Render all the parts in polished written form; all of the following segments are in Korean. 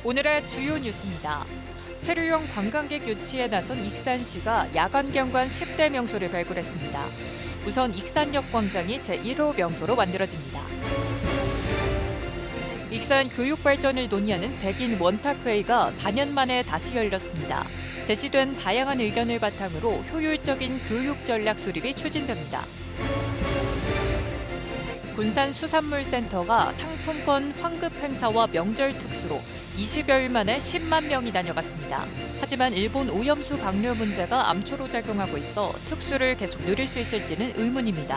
오늘의 주요 뉴스입니다. 체류용 관광객 유치에 나선 익산시가 야간 경관 10대 명소를 발굴했습니다. 우선 익산역 광장이 제1호 명소로 만들어집니다. 익산 교육 발전을 논의하는 백인 원탁회의가 4년 만에 다시 열렸습니다. 제시된 다양한 의견을 바탕으로 효율적인 교육 전략 수립이 추진됩니다. 군산수산물센터가 상품권 환급 행사와 명절 특수로 20여일 만에 10만 명이 다녀갔습니다. 하지만 일본 오염수 방류 문제가 암초로 작용하고 있어 특수를 계속 누릴 수 있을지는 의문입니다.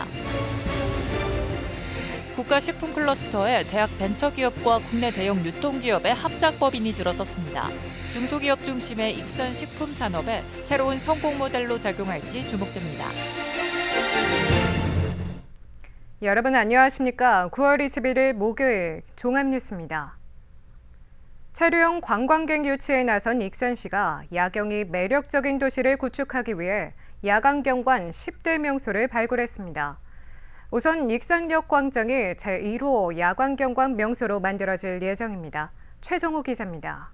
국가식품클러스터에 대학 벤처기업과 국내 대형 유통기업의 합작법인이 들어섰습니다. 중소기업 중심의 익산식품산업에 새로운 성공 모델로 작용할지 주목됩니다. 여러분 안녕하십니까? 9월 21일 목요일 종합뉴스입니다. 체류용 관광객 유치에 나선 익산시가 야경이 매력적인 도시를 구축하기 위해 야간경관 10대 명소를 발굴했습니다. 우선 익산역 광장이 제1호 야간경관 명소로 만들어질 예정입니다. 최정호 기자입니다.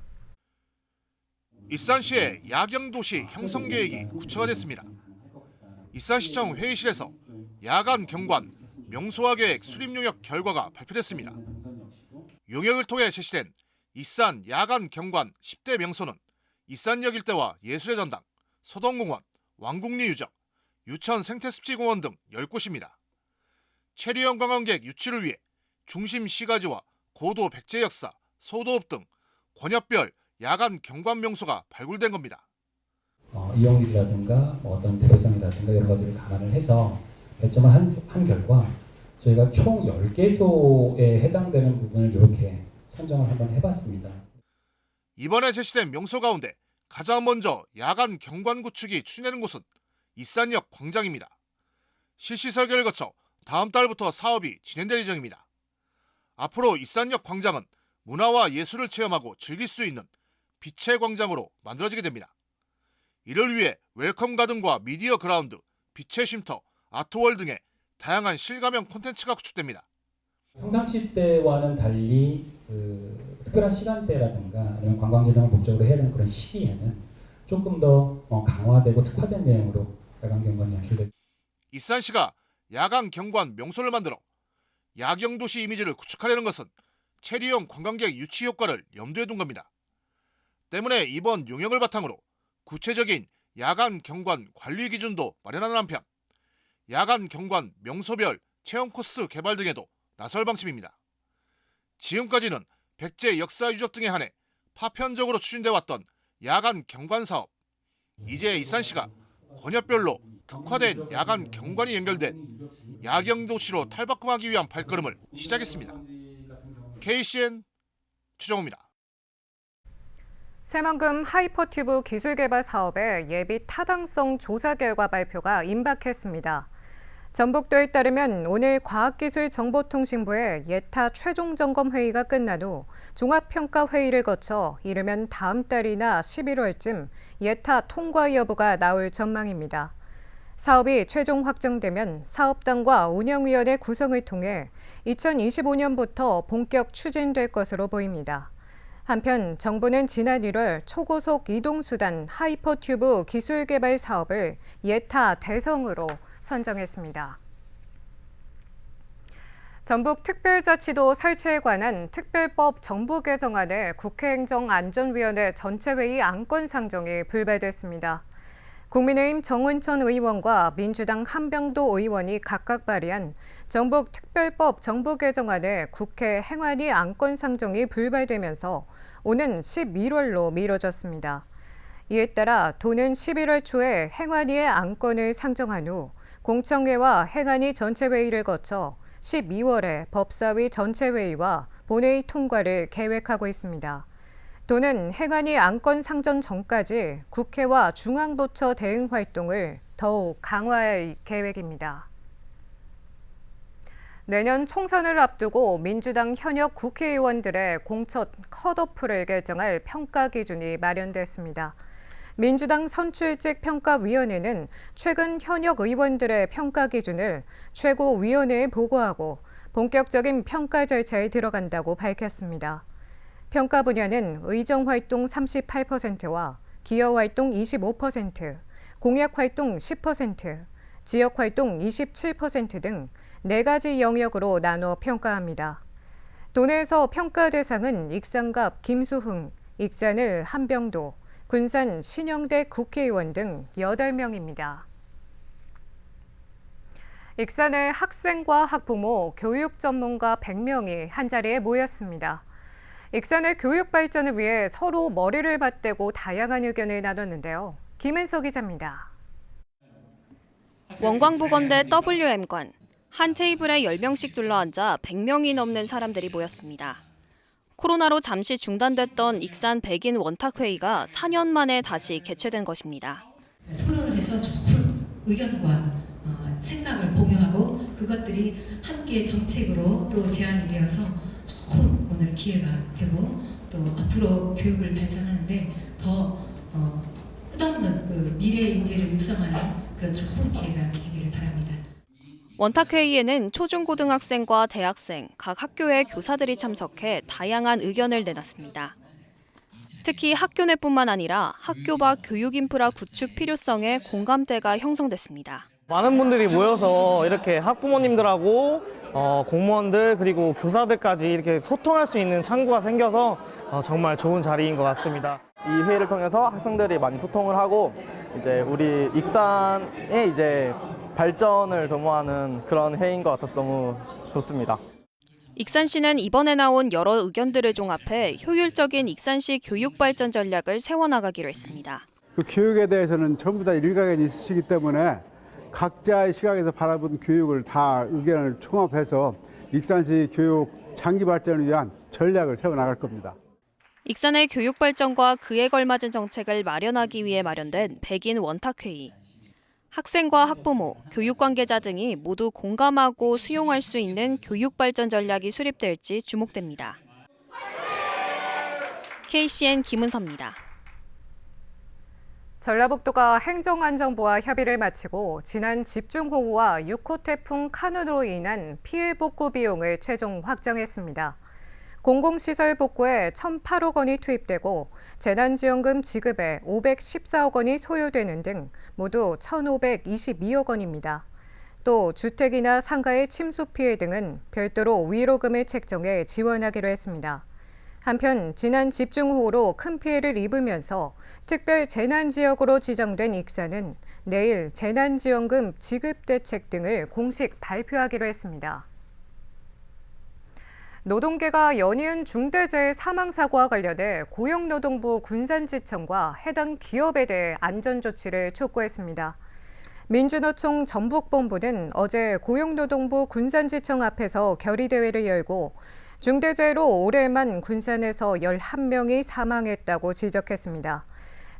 익산시의 야경도시 형성계획이 구체화됐습니다. 익산시청 회의실에서 야간경관 명소화계획 수립용역 결과가 발표됐습니다. 용역을 통해 제시된 익산 야간경관 10대 명소는 익산역 일대와 예술의 전당, 서동공원, 왕국리 유적, 유천 생태습지공원 등 10곳입니다. 체류용 관광객 유치를 위해 중심 시가지와 고도 백제 역사, 소도읍 등 권역별 야간 경관 명소가 발굴된 겁니다. 이용률이라든가 어떤 대표성이라든가 여러 가지를 감안을 해서 배점을 한 결과 저희가 총 10개소에 해당되는 부분을 이렇게 선정을 한번 해봤습니다. 이번에 제시된 명소 가운데 가장 먼저 야간 경관 구축이 추진되는 곳은 익산역 광장입니다. 실시 설계를 거쳐 다음 달부터 사업이 진행될 예정입니다. 앞으로 익산역 광장은 문화와 예술을 체험하고 즐길 수 있는 빛의 광장으로 만들어지게 됩니다. 이를 위해 웰컴 가든과 미디어 그라운드, 빛의 쉼터, 아트월 등의 다양한 실감형 콘텐츠가 구축됩니다. 평상시 때와는 달리 특별한 시간대라든가 아니면 관광재정을 목적으로 해야 되는 그런 시기에는 조금 더 강화되고 특화된 내용으로 야간 경관이 연출됩니다. 익산시가 야간 경관 명소를 만들어 야경도시 이미지를 구축하려는 것은 체류용 관광객 유치 효과를 염두에 둔 겁니다. 때문에 이번 용역을 바탕으로 구체적인 야간 경관 관리 기준도 마련하는 한편 야간 경관 명소별 체험 코스 개발 등에도 나설 방침입니다. 지금까지는 백제 역사 유적 등에 한해 파편적으로 추진돼 왔던 야간 경관 사업. 이제 익산시가 권역별로 특화된 야간 경관이 연결된 야경도시로 탈바꿈하기 위한 발걸음을 시작했습니다. KCN 최정호입니다. 새만금 하이퍼튜브 기술개발 사업의 예비 타당성 조사 결과 발표가 임박했습니다. 전북도에 따르면 오늘 과학기술정보통신부의 예타 최종 점검 회의가 끝난 후 종합평가 회의를 거쳐 이르면 다음 달이나 11월쯤 예타 통과 여부가 나올 전망입니다. 사업이 최종 확정되면 사업단과 운영위원회 구성을 통해 2025년부터 본격 추진될 것으로 보입니다. 한편 정부는 지난 1월 초고속 이동수단 하이퍼튜브 기술개발 사업을 예타 대성으로 선정했습니다. 전북특별자치도 설치에 관한 특별법 정부 개정안의 국회행정안전위원회 전체회의 안건 상정이 불발됐습니다. 국민의힘 정운천 의원과 민주당 한병도 의원이 각각 발의한 전북특별법 정부 개정안의 국회 행안위 안건 상정이 불발되면서 오는 11월로 미뤄졌습니다. 이에 따라 도는 11월 초에 행안위의 안건을 상정한 후 공청회와 행안위 전체회의를 거쳐 12월에 법사위 전체회의와 본회의 통과를 계획하고 있습니다. 도는 행안위 안건 상정 전까지 국회와 중앙부처 대응 활동을 더욱 강화할 계획입니다. 내년 총선을 앞두고 민주당 현역 국회의원들의 공천 컷오프를 결정할 평가 기준이 마련됐습니다. 민주당 선출직 평가위원회는 최근 현역 의원들의 평가 기준을 최고위원회에 보고하고 본격적인 평가 절차에 들어간다고 밝혔습니다. 평가 분야는 의정활동 38%와 기여활동 25%, 공약활동 10%, 지역활동 27% 등 4가지 영역으로 나눠 평가합니다. 도내에서 평가 대상은 익산갑 김수흥, 익산을 한병도, 군산 신영대 국회의원 등 8명입니다. 익산의 학생과 학부모, 교육 전문가 100명이 한자리에 모였습니다. 익산의 교육 발전을 위해 서로 머리를 맞대고 다양한 의견을 나눴는데요. 김은석 기자입니다. 원광부건대 WM관. 한 테이블에 10명씩 둘러앉아 100명이 넘는 사람들이 모였습니다. 코로나로 잠시 중단됐던 익산 백인 원탁회의가 4년 만에 다시 개최된 것입니다. 토론을 해서 좋은 의견과 생각을 공유하고 그것들이 함께 정책으로 또 제안이 되어서 좋은 오늘 기회가 되고 또 앞으로 교육을 발전하는데 더 끝없는 그 미래 인재를 육성하는 그런 좋은 기회가 되기를 바랍니다. 원탁회의에는 초중고등학생과 대학생, 각 학교의 교사들이 참석해 다양한 의견을 내놨습니다. 특히 학교 내뿐만 아니라 학교 밖 교육 인프라 구축 필요성에 공감대가 형성됐습니다. 많은 분들이 모여서 이렇게 학부모님들하고 공무원들 그리고 교사들까지 이렇게 소통할 수 있는 창구가 생겨서 정말 좋은 자리인 것 같습니다. 이 회의를 통해서 학생들이 많이 소통을 하고 이제 우리 익산의 이제 발전을 도모하는 그런 회의인 것 같아서 너무 좋습니다. 익산시는 이번에 나온 여러 의견들을 종합해 효율적인 익산시 교육 발전 전략을 세워나가기로 했습니다. 그 교육에 대해서는 전부 다 일가견이 있으시기 때문에 각자의 시각에서 바라본 교육을 다 의견을 총합해서 익산시 교육 장기 발전을 위한 전략을 세워나갈 겁니다. 익산의 교육 발전과 그에 걸맞은 정책을 마련하기 위해 마련된 백인 원탁회의. 학생과 학부모, 교육 관계자 등이 모두 공감하고 수용할 수 있는 교육 발전 전략이 수립될지 주목됩니다. KCN 김은서입니다. 전라북도가 행정안전부와 협의를 마치고 지난 집중호우와 6호 태풍 카눈으로 인한 피해 복구 비용을 최종 확정했습니다. 공공시설 복구에 1,008억 원이 투입되고 재난지원금 지급에 514억 원이 소요되는 등 모두 1,522억 원입니다. 또 주택이나 상가의 침수 피해 등은 별도로 위로금을 책정해 지원하기로 했습니다. 한편 지난 집중호우로 큰 피해를 입으면서 특별 재난지역으로 지정된 익산은 내일 재난지원금 지급 대책 등을 공식 발표하기로 했습니다. 노동계가 연이은 중대재해 사망사고와 관련해 고용노동부 군산지청과 해당 기업에 대해 안전조치를 촉구했습니다. 민주노총 전북본부는 어제 고용노동부 군산지청 앞에서 결의대회를 열고 중대재해로 올해만 군산에서 11명이 사망했다고 지적했습니다.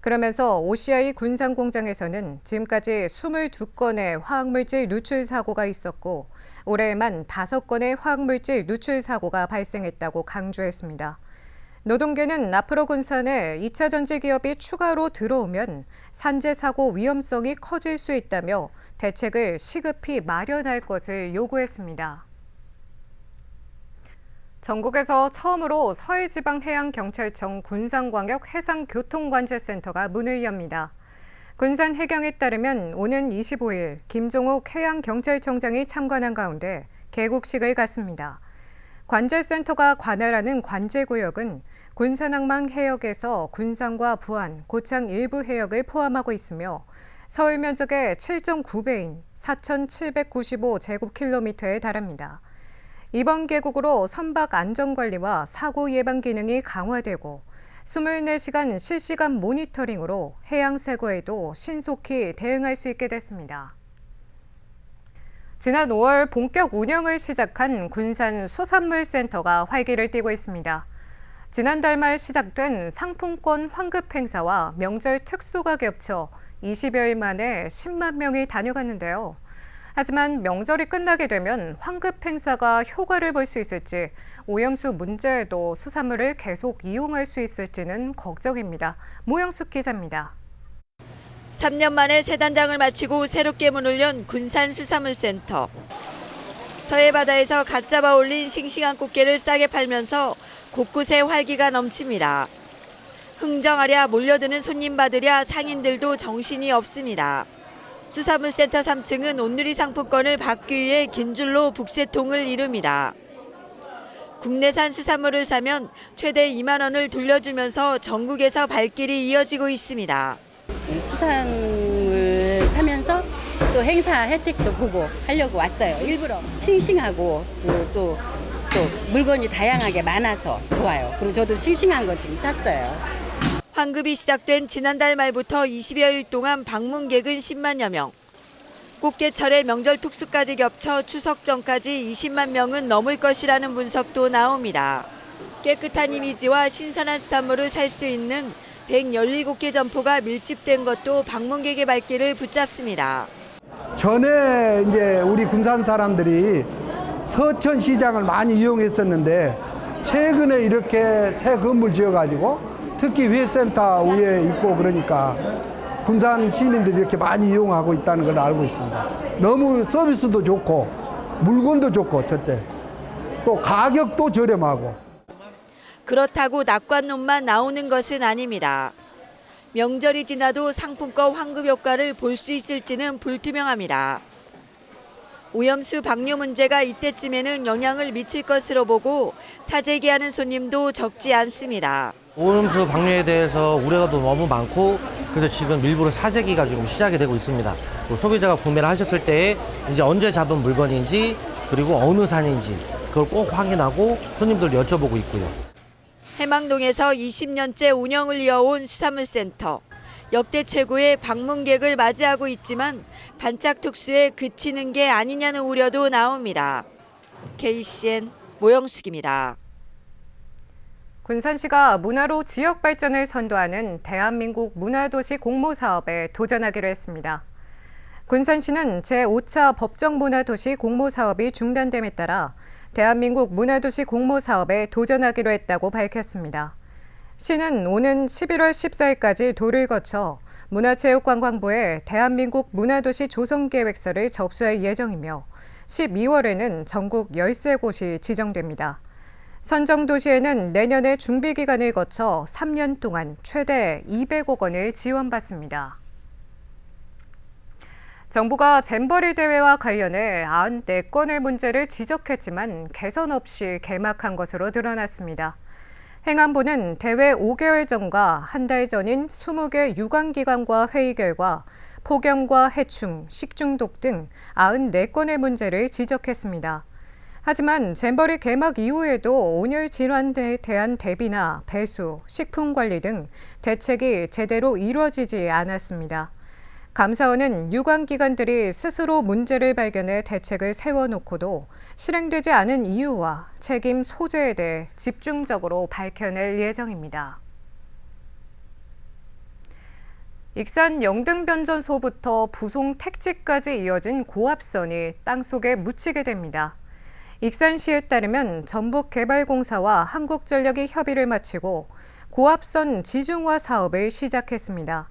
그러면서 OCI 군산공장에서는 지금까지 22건의 화학물질 누출 사고가 있었고 올해만 5건의 화학물질 누출 사고가 발생했다고 강조했습니다. 노동계는 앞으로 군산에 2차 전지 기업이 추가로 들어오면 산재 사고 위험성이 커질 수 있다며 대책을 시급히 마련할 것을 요구했습니다. 전국에서 처음으로 서해지방해양경찰청 군산광역 해상교통관제센터가 문을 엽니다. 군산 해경에 따르면 오는 25일 김종욱 해양경찰청장이 참관한 가운데 개국식을 갖습니다. 관제센터가 관할하는 관제구역은 군산항만 해역에서 군산과 부안, 고창 일부 해역을 포함하고 있으며 서울 면적의 7.9배인 4,795제곱킬로미터에 달합니다. 이번 개국으로 선박 안전관리와 사고 예방 기능이 강화되고 24시간 실시간 모니터링으로 해양 사고에도 신속히 대응할 수 있게 됐습니다. 지난 5월 본격 운영을 시작한 군산 수산물센터가 활기를 띠고 있습니다. 지난달 말 시작된 상품권 환급 행사와 명절 특수가 겹쳐 20여일 만에 10만 명이 다녀갔는데요. 하지만 명절이 끝나게 되면 환급 행사가 효과를 볼 수 있을지, 오염수 문제에도 수산물을 계속 이용할 수 있을지는 걱정입니다. 모영숙 기자입니다. 3년 만에 새 단장을 마치고 새롭게 문을 연 군산수산물센터. 서해 바다에서 갓 잡아 올린 싱싱한 꽃게를 싸게 팔면서 곳곳에 활기가 넘칩니다. 흥정하랴 몰려드는 손님 받으랴 상인들도 정신이 없습니다. 수산물센터 3층은 온누리 상품권을 받기 위해 긴 줄로 북새통을 이룹니다. 국내산 수산물을 사면 최대 2만 원을 돌려주면서 전국에서 발길이 이어지고 있습니다. 수산물 사면서 또 행사 혜택도 보고 하려고 왔어요. 일부러 싱싱하고 또 물건이 다양하게 많아서 좋아요. 그리고 저도 싱싱한 거 지금 샀어요. 환급이 시작된 지난달 말부터 20여일 동안 방문객은 10만여 명. 꽃게철의 명절 특수까지 겹쳐 추석 전까지 20만 명은 넘을 것이라는 분석도 나옵니다. 깨끗한 이미지와 신선한 수산물을 살 수 있는 117개 점포가 밀집된 것도 방문객의 발길을 붙잡습니다. 전에 이제 우리 군산 사람들이 서천 시장을 많이 이용했었는데 최근에 이렇게 새 건물 지어가지고 특히 회센터 위에 있고 그러니까 군산 시민들이 이렇게 많이 이용하고 있다는 걸 알고 있습니다. 너무 서비스도 좋고 물건도 좋고 첫째 또 가격도 저렴하고. 그렇다고 낙관론만 나오는 것은 아닙니다. 명절이 지나도 상품권 환급 효과를 볼 수 있을지는 불투명합니다. 오염수 방류 문제가 이때쯤에는 영향을 미칠 것으로 보고 사재기하는 손님도 적지 않습니다. 오염수 방류에 대해서 우려가 너무 많고 그래서 지금 일부러 사재기가 지금 시작이 되고 있습니다. 소비자가 구매를 하셨을 때 이제 언제 잡은 물건인지 그리고 어느 산인지 그걸 꼭 확인하고 손님들 여쭤보고 있고요. 해망동에서 20년째 운영을 이어온 수산물센터. 역대 최고의 방문객을 맞이하고 있지만 반짝 특수에 그치는 게 아니냐는 우려도 나옵니다. KCN 모영숙입니다. 군산시가 문화로 지역 발전을 선도하는 대한민국 문화도시 공모 사업에 도전하기로 했습니다. 군산시는 제5차 법정문화도시 공모 사업이 중단됨에 따라 대한민국 문화도시 공모 사업에 도전하기로 했다고 밝혔습니다. 시는 오는 11월 14일까지 도를 거쳐 문화체육관광부에 대한민국 문화도시 조성계획서를 접수할 예정이며 12월에는 전국 13곳이 지정됩니다. 선정 도시에는 내년에 준비 기간을 거쳐 3년 동안 최대 200억 원을 지원받습니다. 정부가 잼버리 대회와 관련해 94건의 문제를 지적했지만 개선 없이 개막한 것으로 드러났습니다. 행안부는 대회 5개월 전과 한 달 전인 20개 유관기관과 회의 결과 폭염과 해충, 식중독 등 94건의 문제를 지적했습니다. 하지만 잼버리 개막 이후에도 온열 질환에 대한 대비나 배수, 식품 관리 등 대책이 제대로 이루어지지 않았습니다. 감사원은 유관기관들이 스스로 문제를 발견해 대책을 세워놓고도 실행되지 않은 이유와 책임 소재에 대해 집중적으로 밝혀낼 예정입니다. 익산 영등변전소부터 부송 택지까지 이어진 고압선이 땅속에 묻히게 됩니다. 익산시에 따르면 전북개발공사와 한국전력이 협의를 마치고 고압선 지중화 사업을 시작했습니다.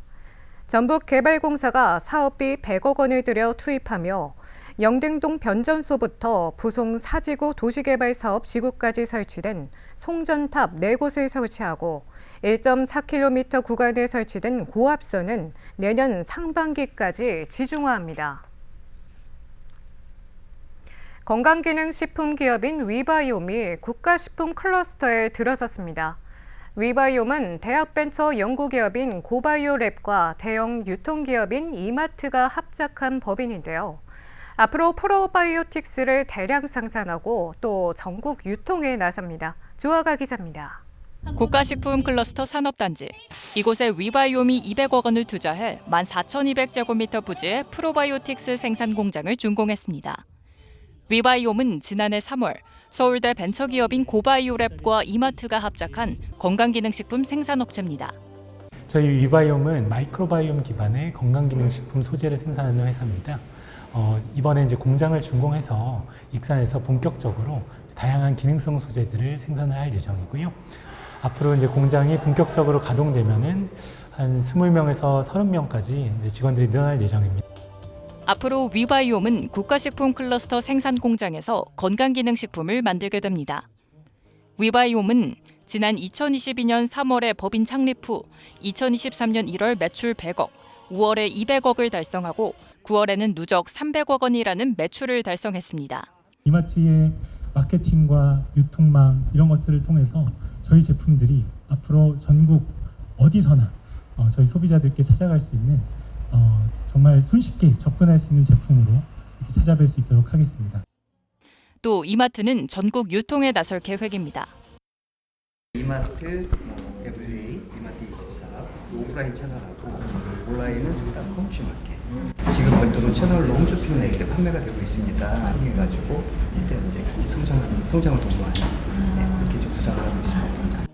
전북개발공사가 사업비 100억 원을 들여 투입하며 영등동 변전소부터 부송 사지구 도시개발사업 지구까지 설치된 송전탑 4곳을 설치하고 1.4km 구간에 설치된 고압선은 내년 상반기까지 지중화합니다. 건강기능식품 기업인 위바이옴이 국가식품 클러스터에 들어섰습니다. 위바이옴은 대학벤처 연구기업인 고바이오랩과 대형 유통기업인 이마트가 합작한 법인인데요. 앞으로 프로바이오틱스를 대량 생산하고 또 전국 유통에 나섭니다. 조아가 기자입니다. 국가식품 클러스터 산업단지. 이곳에 위바이옴이 200억 원을 투자해 14,200제곱미터 부지의 프로바이오틱스 생산 공장을 준공했습니다. 위바이옴은 지난해 3월 서울대 벤처기업인 고바이오랩과 이마트가 합작한 건강기능식품 생산업체입니다. 저희 위바이옴은 마이크로바이옴 기반의 건강기능식품 소재를 생산하는 회사입니다. 이번에 이제 공장을 준공해서 익산에서 본격적으로 다양한 기능성 소재들을 생산을 할 예정이고요. 앞으로 이제 공장이 본격적으로 가동되면은 한 20명에서 30명까지 이제 직원들이 늘어날 예정입니다. 앞으로 위바이옴은 국가식품 클러스터 생산 공장에서 건강기능식품을 만들게 됩니다. 위바이옴은 지난 2022년 3월에 법인 창립 후 2023년 1월 매출 100억, 5월에 200억을 달성하고 9월에는 누적 300억 원이라는 매출을 달성했습니다. 이마트의 마케팅과 유통망 이런 것들을 통해서 저희 제품들이 앞으로 전국 어디서나 저희 소비자들께 찾아갈 수 있는 정말 손쉽게 접근할 수 있는 제품으로 이렇게 찾아뵐 수 있도록 하겠습니다. 또 이마트는 전국 유통에 나설 계획입니다. 이마트, 에블레이, 이마트24, 오프라인 채널하고 온라인은 숙달콤 쥐마켓. 지금 별도로 채널로 홈쇼핑 내에 판매가 되고 있습니다. 활용해가지고 이제 같이 성장을 도모하는 그렇게 좀 구상을 하고 있습니다.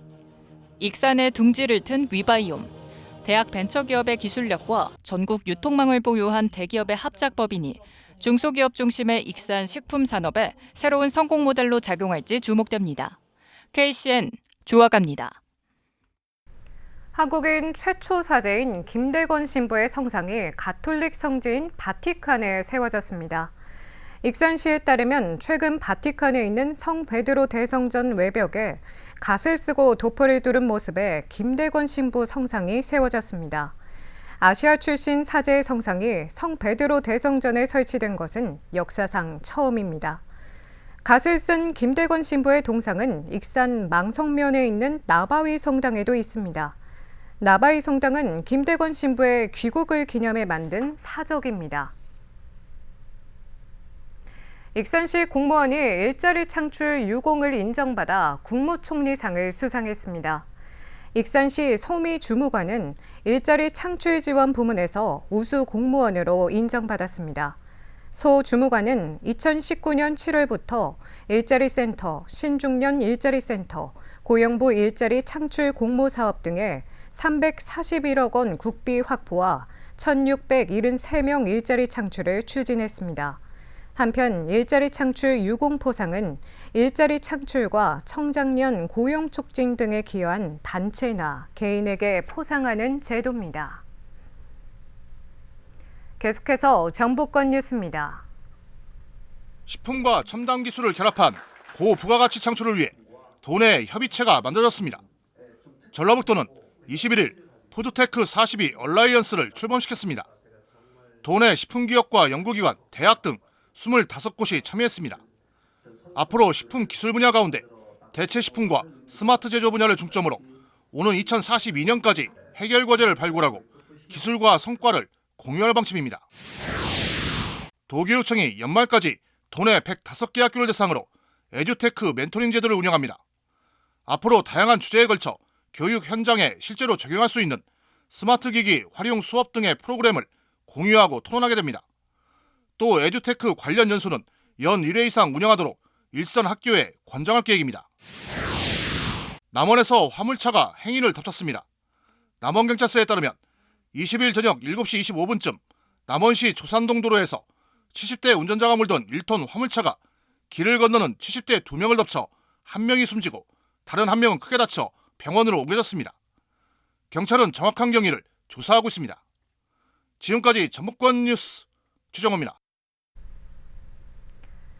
익산에 둥지를 튼 위바이옴. 대학 벤처기업의 기술력과 전국 유통망을 보유한 대기업의 합작법인이 중소기업 중심의 익산 식품 산업에 새로운 성공 모델로 작용할지 주목됩니다. KCN 조아갑니다. 한국인 최초 사제인 김대건 신부의 성상이 가톨릭 성지인 바티칸에 세워졌습니다. 익산시에 따르면 최근 바티칸에 있는 성 베드로 대성전 외벽에 갓을 쓰고 도포를 두른 모습의 김대건 신부 성상이 세워졌습니다. 아시아 출신 사제의 성상이 성 베드로 대성전에 설치된 것은 역사상 처음입니다. 갓을 쓴 김대건 신부의 동상은 익산 망성면에 있는 나바위 성당에도 있습니다. 나바위 성당은 김대건 신부의 귀국을 기념해 만든 사적입니다. 익산시 공무원이 일자리 창출 유공을 인정받아 국무총리상을 수상했습니다. 익산시 소미주무관은 일자리 창출 지원 부문에서 우수 공무원으로 인정받았습니다. 소 주무관은 2019년 7월부터 일자리센터, 신중년 일자리센터, 고용부 일자리 창출 공모사업 등에 341억 원 국비 확보와 1,673명 일자리 창출을 추진했습니다. 한편 일자리 창출 유공포상은 일자리 창출과 청장년 고용 촉진 등에 기여한 단체나 개인에게 포상하는 제도입니다. 계속해서 정보권 뉴스입니다. 식품과 첨단 기술을 결합한 고부가가치 창출을 위해 도내 협의체가 만들어졌습니다. 전라북도는 21일 푸드테크 42 얼라이언스를 출범시켰습니다. 도내 식품기업과 연구기관, 대학 등 25곳이 참여했습니다. 앞으로 식품 기술 분야 가운데 대체 식품과 스마트 제조 분야를 중점으로 오는 2042년까지 해결 과제를 발굴하고 기술과 성과를 공유할 방침입니다. 도교육청이 연말까지 도내 105개 학교를 대상으로 에듀테크 멘토링 제도를 운영합니다. 앞으로 다양한 주제에 걸쳐 교육 현장에 실제로 적용할 수 있는 스마트 기기 활용 수업 등의 프로그램을 공유하고 토론하게 됩니다. 또 에듀테크 관련 연수는 연 1회 이상 운영하도록 일선 학교에 권장할 계획입니다. 남원에서 화물차가 행인을 덮쳤습니다. 남원경찰서에 따르면 20일 저녁 7시 25분쯤 남원시 조산동 도로에서 70대 운전자가 몰던 1톤 화물차가 길을 건너는 70대 2명을 덮쳐 한 명이 숨지고 다른 한 명은 크게 다쳐 병원으로 옮겨졌습니다. 경찰은 정확한 경위를 조사하고 있습니다. 지금까지 전북권 뉴스 주정호입니다.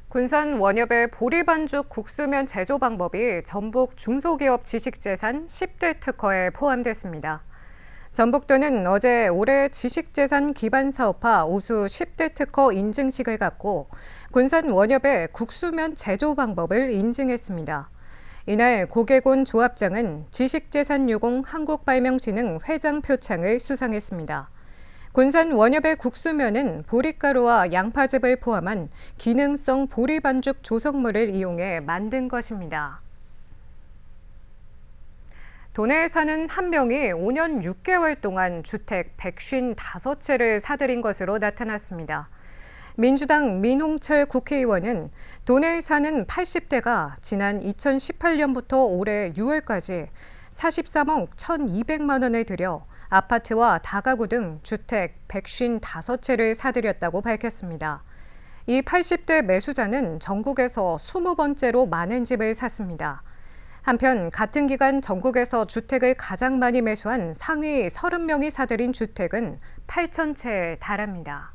군산 원협의 보리반죽 국수면 제조 방법이 전북 중소기업 지식재산 10대 특허에 포함됐습니다. 전북도는 어제 올해 지식재산 기반 사업화 우수 10대 특허 인증식을 갖고 군산 원협의 국수면 제조 방법을 인증했습니다. 이날 고계곤 조합장은 지식재산유공 한국발명진흥 회장 표창을 수상했습니다. 군산 원협의 국수면은 보리가루와 양파즙을 포함한 기능성 보리반죽 조성물을 이용해 만든 것입니다. 도내에 사는 한 명이 5년 6개월 동안 주택 155채를 사들인 것으로 나타났습니다. 민주당 민홍철 국회의원은 도내에 사는 80대가 지난 2018년부터 올해 6월까지 43억 1,200만 원을 들여 아파트와 다가구 등 주택 155채를 사들였다고 밝혔습니다. 이 80대 매수자는 전국에서 20번째로 많은 집을 샀습니다. 한편 같은 기간 전국에서 주택을 가장 많이 매수한 상위 30명이 사들인 주택은 8,000채에 달합니다.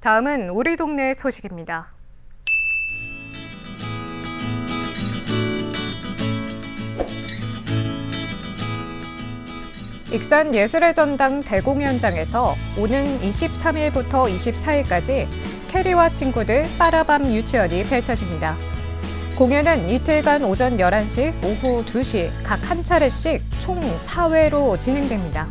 다음은 우리 동네 소식입니다. 익산 예술의 전당 대공연장에서 오는 23일부터 24일까지 캐리와 친구들 빠라밤 유치원이 펼쳐집니다. 공연은 이틀간 오전 11시, 오후 2시 각 한 차례씩 총 4회로 진행됩니다.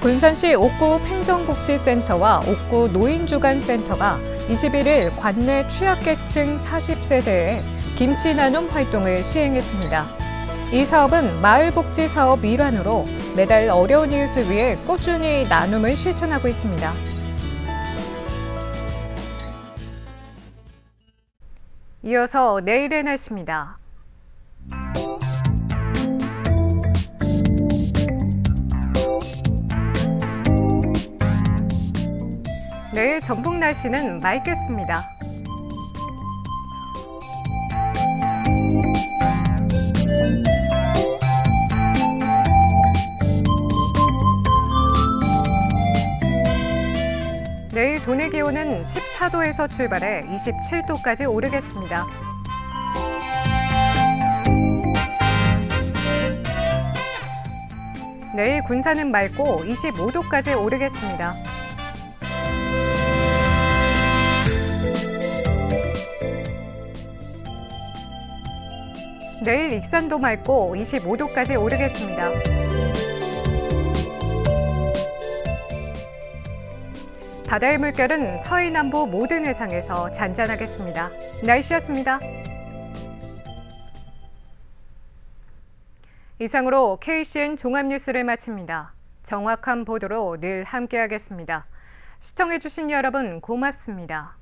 군산시 옥구 팽정복지센터와 옥구 노인주간센터가 21일 관내 취약계층 40세대에 김치 나눔 활동을 시행했습니다. 이 사업은 마을복지 사업 일환으로 매달 어려운 이웃을 위해 꾸준히 나눔을 실천하고 있습니다. 이어서 내일의 날씨입니다. 내일 전북 날씨는 맑겠습니다. 내일 도내 기온은 14도에서 출발해 27도까지 오르겠습니다. 내일 군산은 맑고 25도까지 오르겠습니다. 내일 익산도 맑고 25도까지 오르겠습니다. 바다의 물결은 서해 남부 모든 해상에서 잔잔하겠습니다. 날씨였습니다. 이상으로 KCN 종합뉴스를 마칩니다. 정확한 보도로 늘 함께하겠습니다. 시청해주신 여러분 고맙습니다.